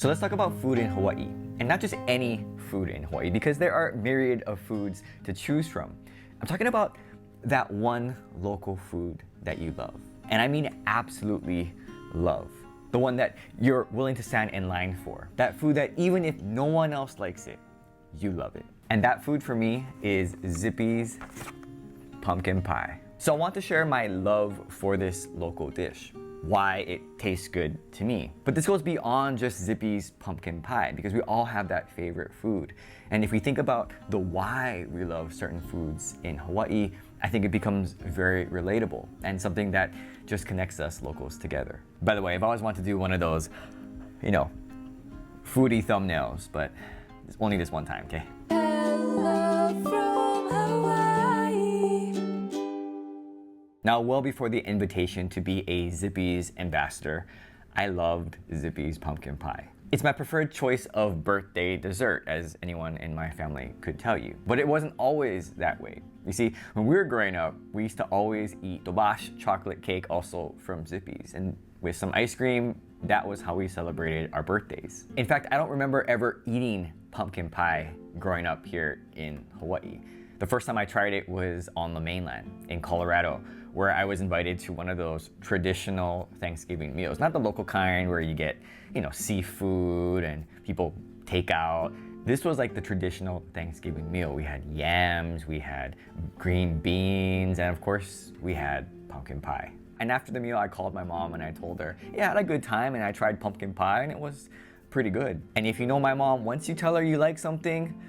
So let's talk about food in Hawaii. And not just any food in Hawaii, because there are myriad of foods to choose from. I'm talking about that one local food that you love. And I mean absolutely love. The one that you're willing to stand in line for. That food that even if no one else likes it, you love it. And that food for me is Zippy's pumpkin pie. So I want to share my love for this local dish, why it tastes good to me. But this goes beyond just Zippy's pumpkin pie, because we all have that favorite food. And if we think about the why we love certain foods in Hawaii, I think it becomes very relatable and something that just connects us locals together. By the way, I've always wanted to do one of those, foodie thumbnails, but it's only this one time, okay? Hello from Hawaii. Now, well before the invitation to be a Zippy's ambassador, I loved Zippy's pumpkin pie. It's my preferred choice of birthday dessert, as anyone in my family could tell you. But it wasn't always that way. You see, when we were growing up, we used to always eat dobash chocolate cake also from Zippy's. And with some ice cream, that was how we celebrated our birthdays. In fact, I don't remember ever eating pumpkin pie growing up here in Hawaii. The first time I tried it was on the mainland in Colorado, where I was invited to one of those traditional Thanksgiving meals. Not the local kind where you get, seafood and people take out. This was like the traditional Thanksgiving meal. We had yams, we had green beans, and of course, we had pumpkin pie. And after the meal, I called my mom and I told her, yeah, I had a good time and I tried pumpkin pie and it was pretty good. And if you know my mom, once you tell her you like something,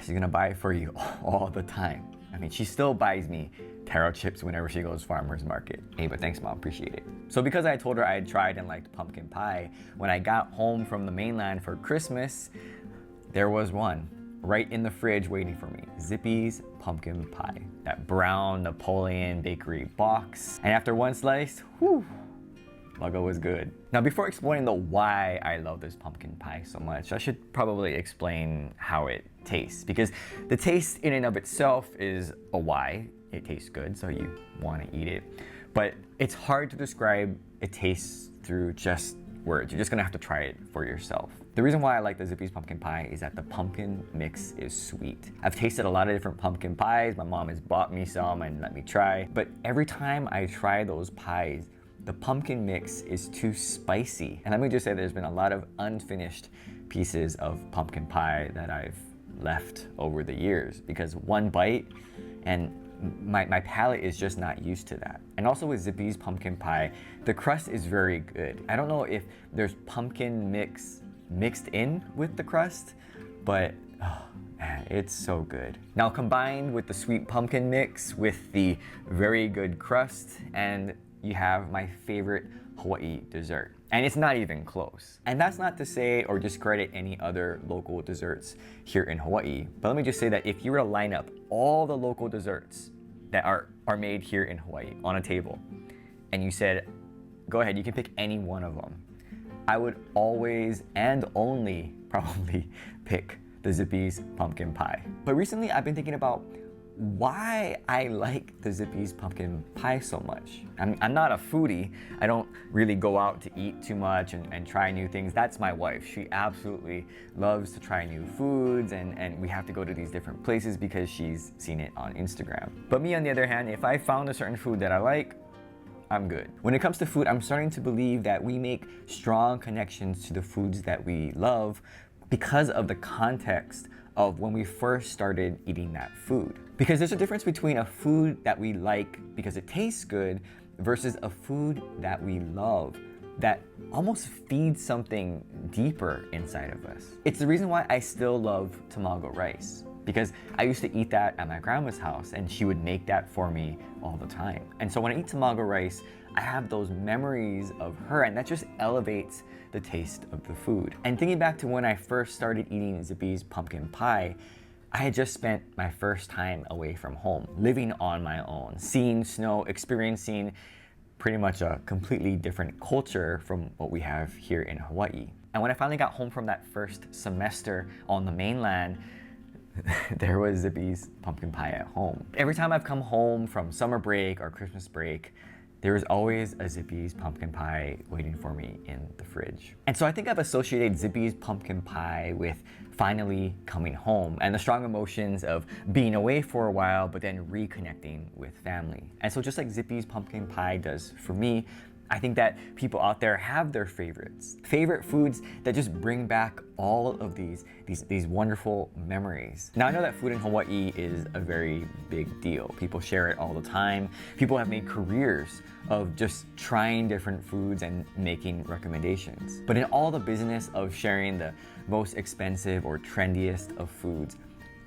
she's gonna buy it for you all the time. I mean, she still buys me taro chips whenever she goes farmer's market. Hey, but thanks mom, appreciate it. So because I told her I had tried and liked pumpkin pie, when I got home from the mainland for Christmas, there was one right in the fridge waiting for me, Zippy's pumpkin pie. That brown Napoleon bakery box. And after one slice, whew, Luggo was good. Now, before explaining the why I love this pumpkin pie so much, I should probably explain how it tastes, because the taste in and of itself is a why. It tastes good, so you want to eat it. But it's hard to describe a taste through just words. You're just gonna have to try it for yourself. The reason why I like the Zippy's pumpkin pie is that the pumpkin mix is sweet. I've tasted a lot of different pumpkin pies. My mom has bought me some and let me try. But every time I try those pies, the pumpkin mix is too spicy. And let me just say there's been a lot of unfinished pieces of pumpkin pie that I've left over the years because one bite and my palate is just not used to that. And also with Zippy's pumpkin pie, the crust is very good. I don't know if there's pumpkin mix mixed in with the crust, but oh man, it's so good. Now combined with the sweet pumpkin mix with the very good crust, and you have my favorite Hawaii dessert. And it's not even close. And that's not to say or discredit any other local desserts here in Hawaii. But let me just say that if you were to line up all the local desserts that are made here in Hawaii on a table, and you said, go ahead, you can pick any one of them, I would always and only probably pick the Zippy's pumpkin pie. But recently I've been thinking about why I like the Zippy's pumpkin pie so much. I'm not a foodie. I don't really go out to eat too much and try new things. That's my wife. She absolutely loves to try new foods, and we have to go to these different places because she's seen it on Instagram. But me, on the other hand, if I found a certain food that I like, I'm good. When it comes to food, I'm starting to believe that we make strong connections to the foods that we love because of the context of when we first started eating that food. Because there's a difference between a food that we like because it tastes good versus a food that we love that almost feeds something deeper inside of us. It's the reason why I still love tamago rice, because I used to eat that at my grandma's house and she would make that for me all the time. And so when I eat tamago rice, I have those memories of her, and that just elevates the taste of the food. And thinking back to when I first started eating Zippy's pumpkin pie, I had just spent my first time away from home, living on my own, seeing snow, experiencing pretty much a completely different culture from what we have here in Hawaii. And when I finally got home from that first semester on the mainland, there was Zippy's pumpkin pie at home. Every time I've come home from summer break or Christmas break, there is always a Zippy's pumpkin pie waiting for me in the fridge. And so I think I've associated Zippy's pumpkin pie with finally coming home and the strong emotions of being away for a while, but then reconnecting with family. And so just like Zippy's pumpkin pie does for me, I think that people out there have their favorites. Favorite foods that just bring back all of these wonderful memories. Now I know that food in Hawaii is a very big deal. People share it all the time. People have made careers of just trying different foods and making recommendations. But in all the business of sharing the most expensive or trendiest of foods,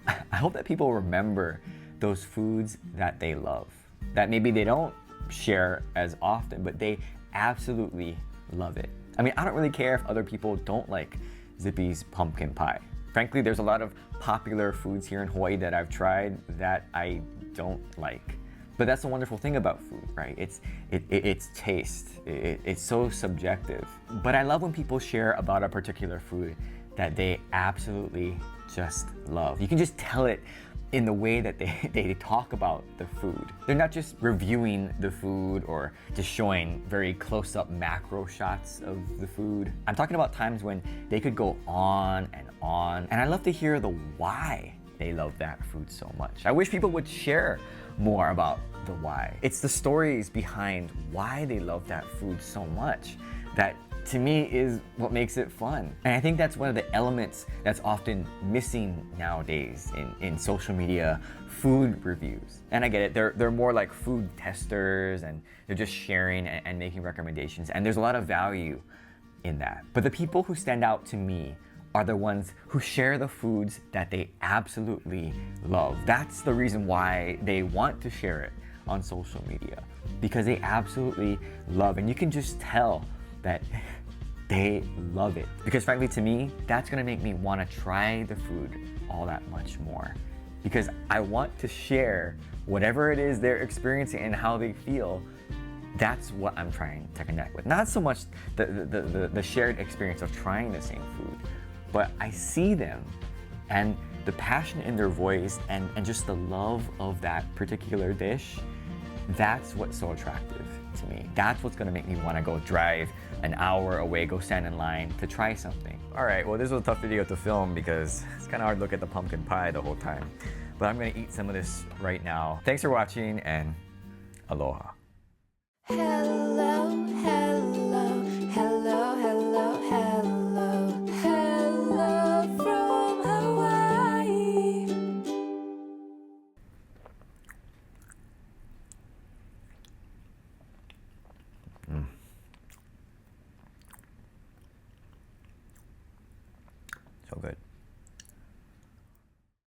I hope that people remember those foods that they love. That maybe they don't share as often, but they absolutely love it. I mean, I don't really care if other people don't like Zippy's pumpkin pie. Frankly, there's a lot of popular foods here in Hawaii that I've tried that I don't like. But that's the wonderful thing about food, right? It's taste. It's so subjective. But I love when people share about a particular food that they absolutely just love. You can just tell it in the way that they talk about the food. They're not just reviewing the food or just showing very close-up macro shots of the food. I'm talking about times when they could go on, and I love to hear the why they love that food so much. I wish people would share more about the why. It's the stories behind why they love that food so much that to me is what makes it fun. And I think that's one of the elements that's often missing nowadays in social media food reviews. And I get it, they're more like food testers and they're just sharing and making recommendations. And there's a lot of value in that. But the people who stand out to me are the ones who share the foods that they absolutely love. That's the reason why they want to share it on social media, because they absolutely love, and you can just tell that they love it. Because frankly, to me, that's gonna make me wanna try the food all that much more. Because I want to share whatever it is they're experiencing and how they feel. That's what I'm trying to connect with. Not so much the shared experience of trying the same food, but I see them and the passion in their voice and just the love of that particular dish. That's what's so attractive to me. That's what's gonna make me wanna go drive an hour away, go stand in line to try something. All right, well, this was a tough video to film because it's kinda hard to look at the pumpkin pie the whole time. But I'm gonna eat some of this right now. Thanks for watching and aloha. Hello, hello, hello, hello, hello, hello from Hawaii. So good.